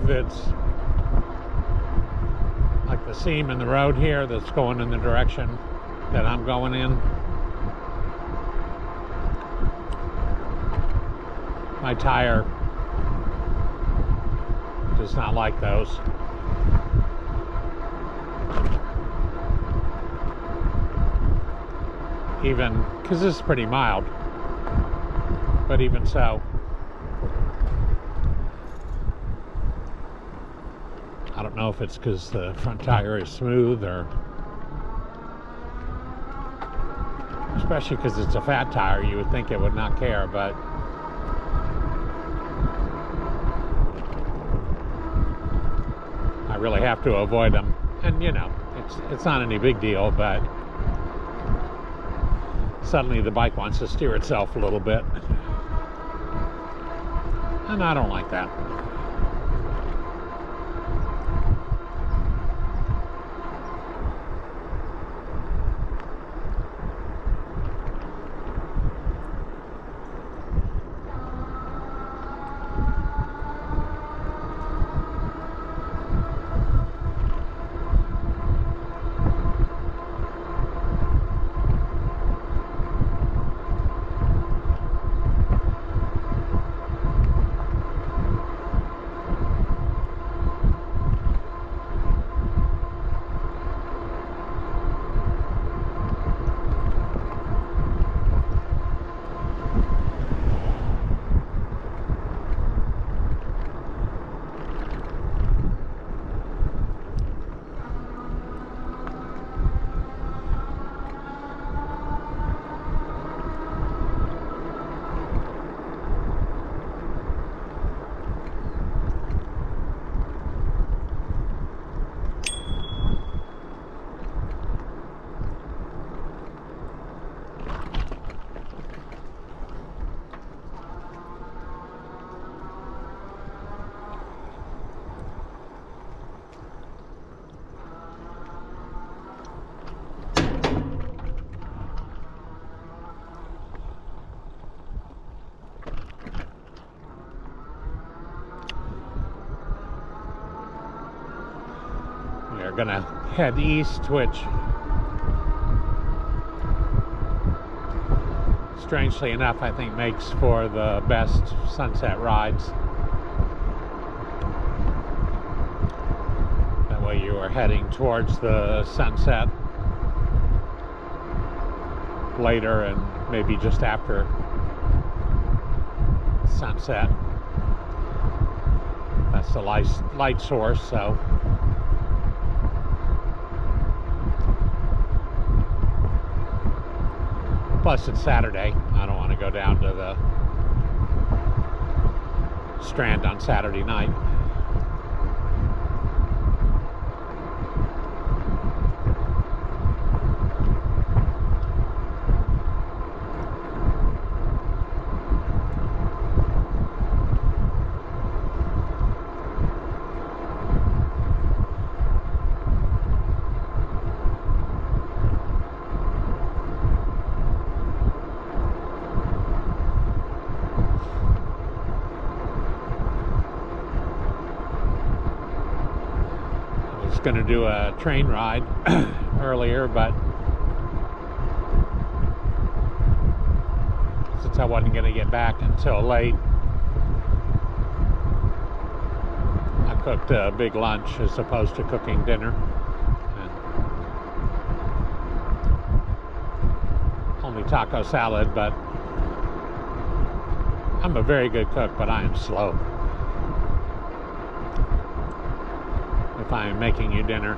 that's like the seam in the road here that's going in the direction that I'm going in. My tire does not like those. Even because this is pretty mild, but even so, I don't know if it's because the front tire is smooth, or especially because it's a fat tire, you would think it would not care, but I really have to avoid them. And you know, it's not any big deal, but suddenly the bike wants to steer itself a little bit, and I don't like that. We're gonna head east, which strangely enough I think makes for the best sunset rides. That way you are heading towards the sunset later, and maybe just after sunset. That's the light source, so plus it's Saturday. I don't want to go down to the Strand on Saturday night. Going to do a train ride earlier, but since I wasn't going to get back until late, I cooked a big lunch as opposed to cooking dinner. And only taco salad, but I'm a very good cook, but I am slow. If I am making you dinner,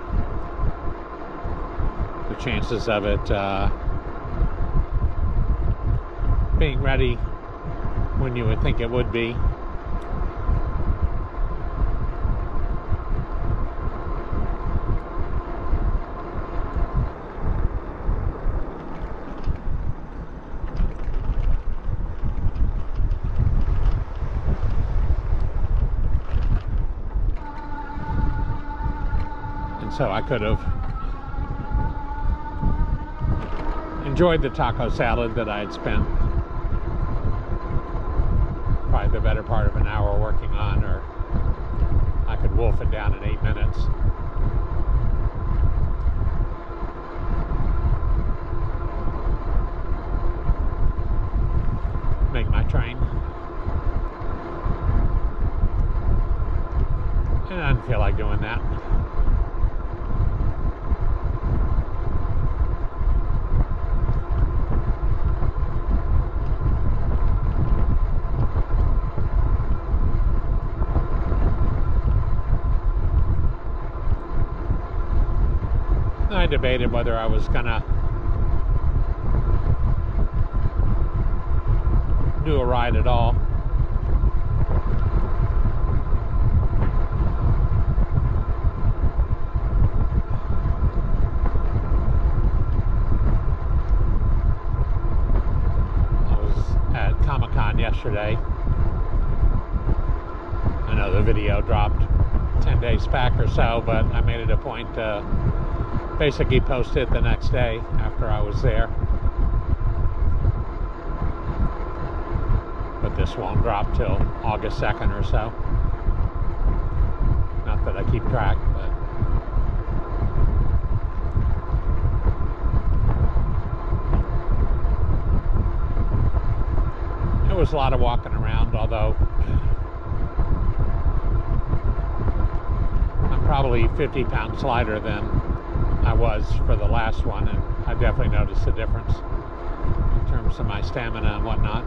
the chances of it being ready when you would think it would be so I could have enjoyed the taco salad that I had spent probably the better part of an hour working on, or I could wolf it down in 8 minutes. Make my train. And I didn't feel like doing that. I debated whether I was gonna do a ride at all. I was at Comic-Con yesterday. I know the video dropped 10 days back or so, but I made it a point to basically post it the next day after I was there. But this won't drop till August 2nd or so. Not that I keep track, but it was a lot of walking around, although I'm probably 50 pounds lighter than I was for the last one, and I definitely noticed a difference in terms of my stamina and whatnot.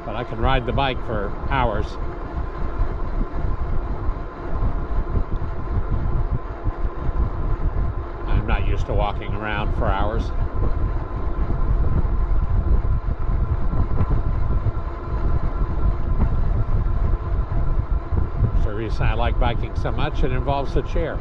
But I can ride the bike for hours. I'm not used to walking around for hours. The reason I like biking so much, it involves a chair.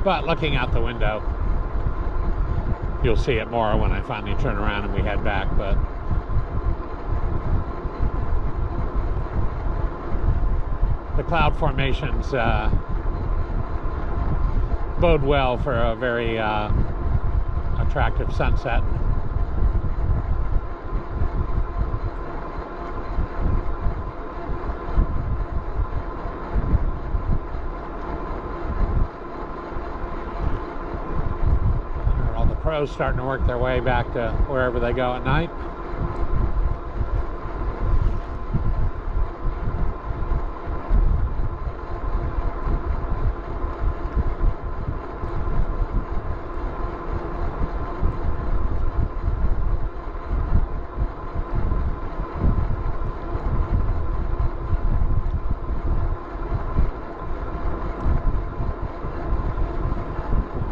But looking out the window, you'll see it more when I finally turn around and we head back. But the cloud formations bode well for a very attractive sunset. Pros starting to work their way back to wherever they go at night.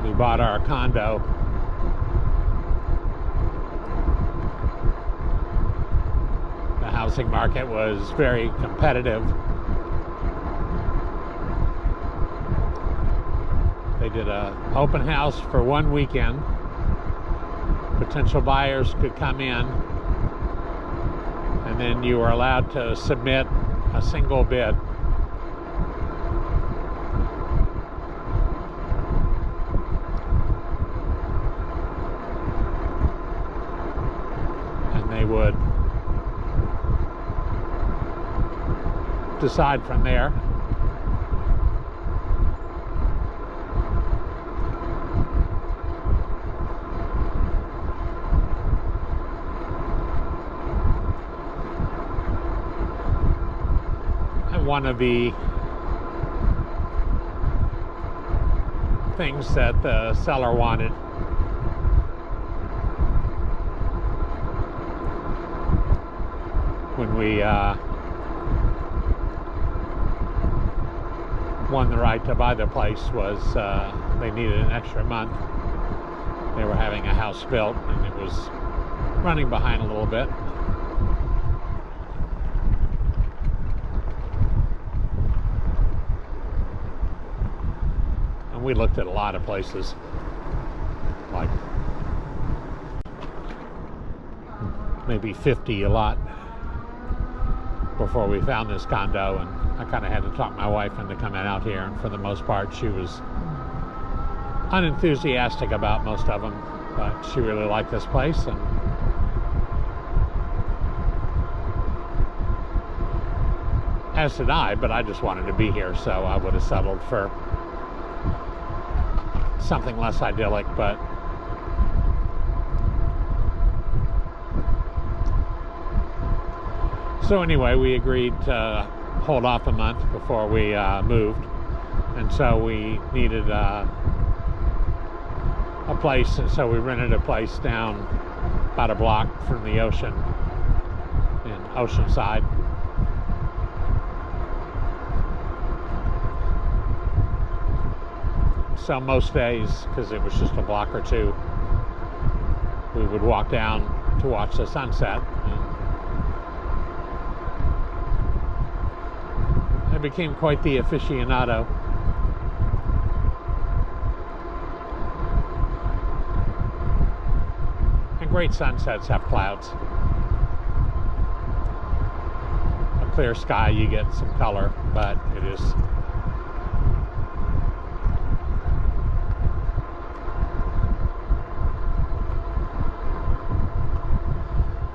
We bought our condo, housing market was very competitive. They did an open house for one weekend. Potential buyers could come in, and then you were allowed to submit a single bid. And they would decide from there. And one of the things that the seller wanted when we won the right to buy the place was they needed an extra month. They were having a house built and it was running behind a little bit. And we looked at a lot of places, like maybe 50 a lot, before we found this condo, and I kind of had to talk my wife into coming out here, and for the most part she was unenthusiastic about most of them, but she really liked this place, and as did I, but I just wanted to be here, so I would have settled for something less idyllic. But so anyway, we agreed to hold off a month before we moved, and so we needed a place, and so we rented a place down about a block from the ocean in Oceanside. So most days, because it was just a block or two, we would walk down to watch the sunset. And I became quite the aficionado. And great sunsets have clouds. A clear sky, you get some color, but it is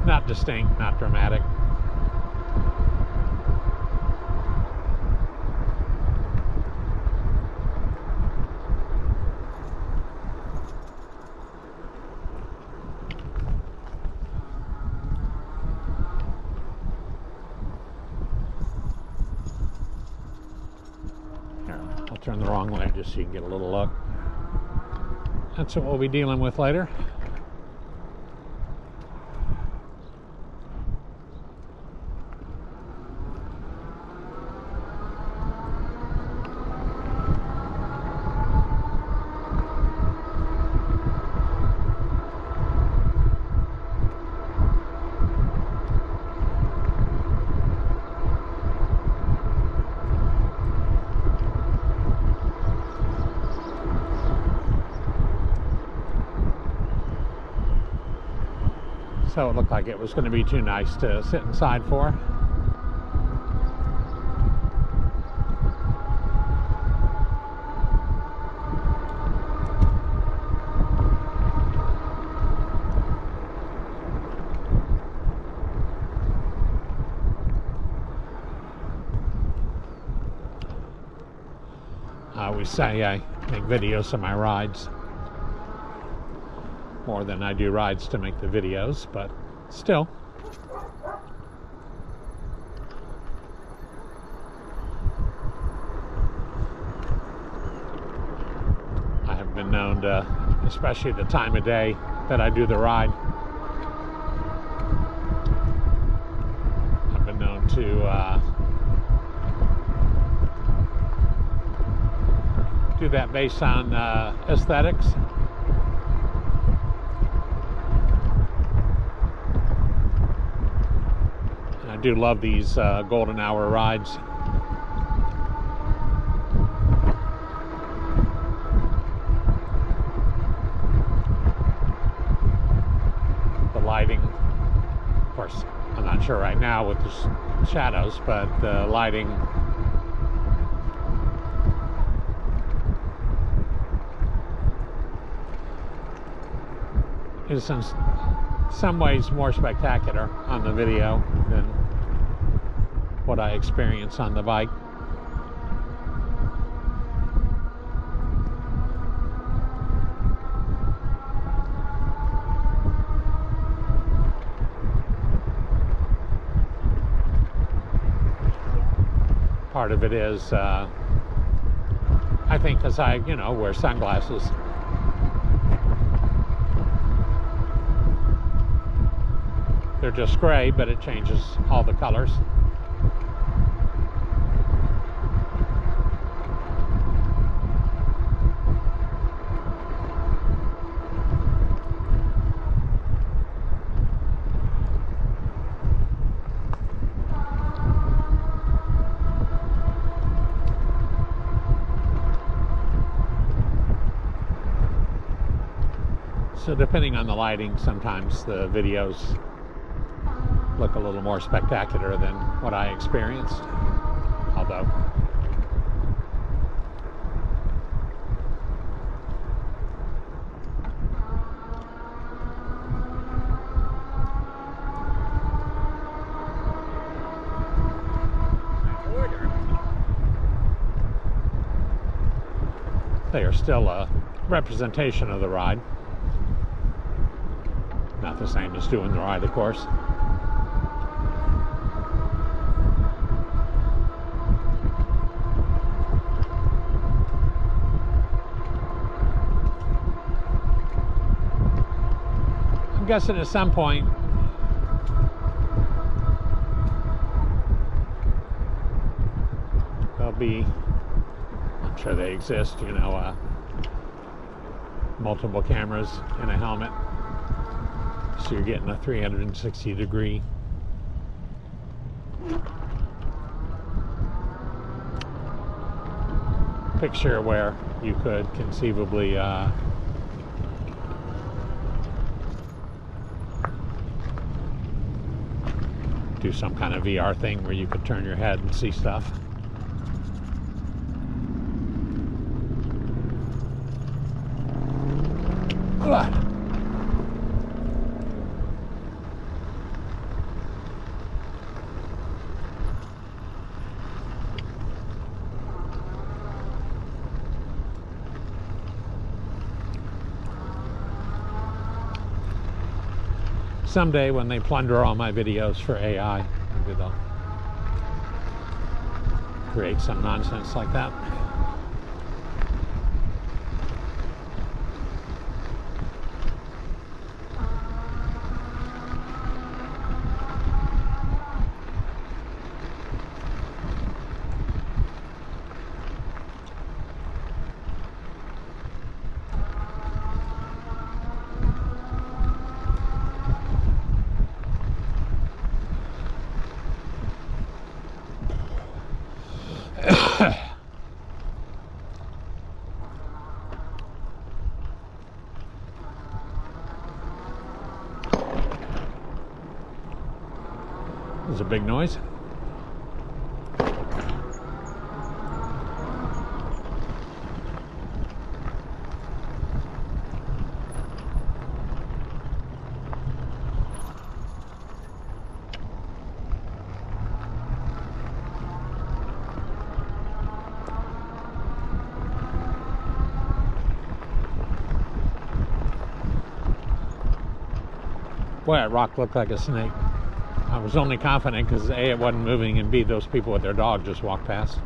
not distinct, not dramatic. Here, I'll turn the wrong way just so you can get a little look. That's what we'll be dealing with later. So it looked like it was going to be too nice to sit inside for. I always say I make videos of my rides more than I do rides to make the videos, but still. I have been known to, especially the time of day that I do the ride, I've been known to do that based on aesthetics. I do love these golden hour rides. The lighting, of course, I'm not sure right now with the shadows, but the lighting is in some ways more spectacular on the video than what I experience on the bike. Part of it is, I think, because I, wear sunglasses. They're just gray, but it changes all the colors. So depending on the lighting, sometimes the videos look a little more spectacular than what I experienced. Although they are still a representation of the ride. Not the same as doing the ride, of course. I'm guessing at some point there'll be, I'm sure they exist, you know, multiple cameras in a helmet. So you're getting a 360-degree picture where you could conceivably do some kind of VR thing where you could turn your head and see stuff. Ugh. Someday when they plunder all my videos for AI, maybe they'll create some nonsense like that. There's a big noise. Boy, that rock looked like a snake. I was only confident because A, it wasn't moving, and B, those people with their dog just walked past.